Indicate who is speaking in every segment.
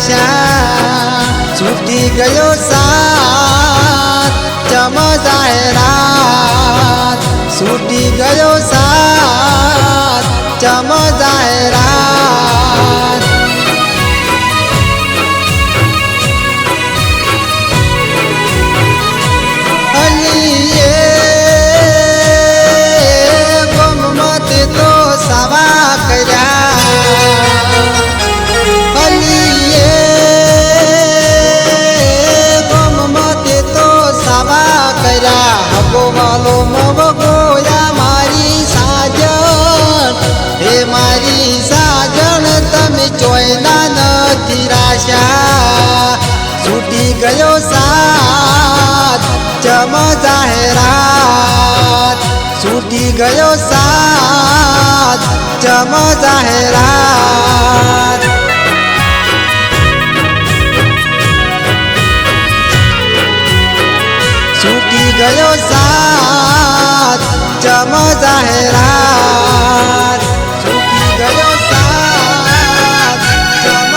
Speaker 1: નિરાશા છૂટી ગયો સાથ ચમ જાહેરાત છૂટી ગયો સાથ ચમ જાહેરાત વાલો મવગોયા મારી સાજણ હે મારી સાજણ તમે ચોયના નથી રાશા છૂટી ગયો સાથ ચમ જાહેરાત છૂટી ગયો સાથ ચમ જાહેરાત છૂટી ગયો સાથ ચમ જાહેરાત છૂટી ગયો સાથ ચમ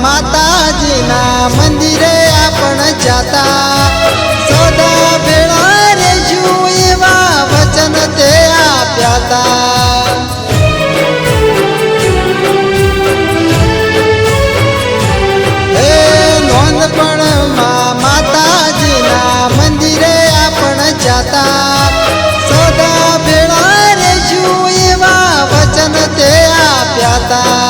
Speaker 1: માતાજીના મંદિરે આપણ જાતા સદા ભેળા રેશું એવા વચન તે આપ્યા હે નોંધપણમાં માતાજીના મંદિરે આપણ જાતા સદા ભેળા રેશું એવા વચન તે આપ્યા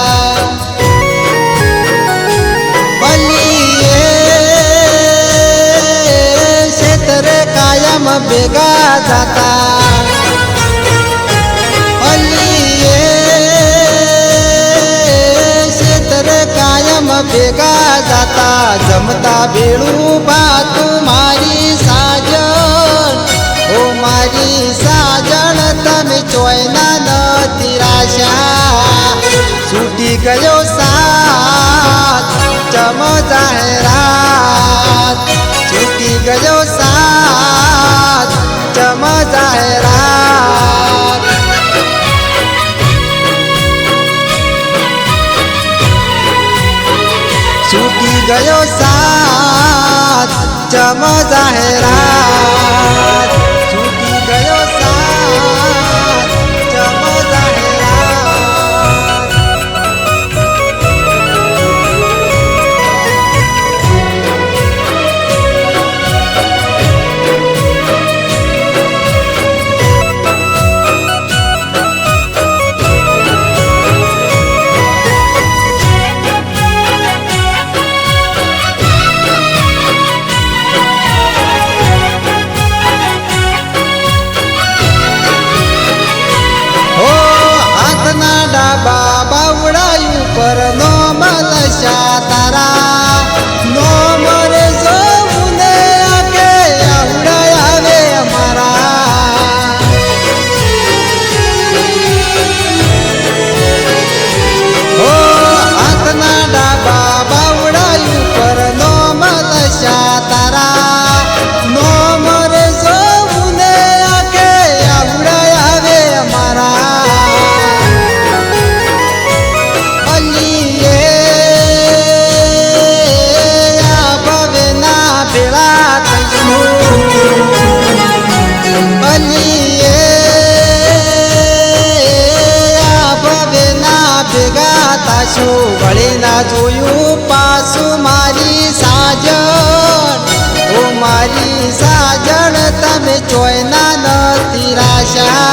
Speaker 1: ભેગા જાતા અલીએ ક્ષેત્રે કાયમ ભેગા જાતા જમતા ભેળું ભાતું મારી સાજણ ઓ મારી સાજણ તમે ચોયના નથી રાશા છૂટી ગયો સાથ ચમ જાહેરાત છૂટી ગયો સાથ ચમ જાહેરાત છૂટી ગયો સાથ ચમ જાહેરાત છૂટી ગયો સાથ ચમ જાહેરાત બાવડાયું પર નો મલશા તારા નો મરે જવું ને આગે આવડા આવે અમારા હો હાથના ડાબા બાવડાયું પર નો મલશા તારા નો મરે જવું ને આગે આવડા આવે અમારા વળી ના જોયું પાછું મારી સાજણ ઓ મારી સાજણ તમે ચોયના નથી રાશા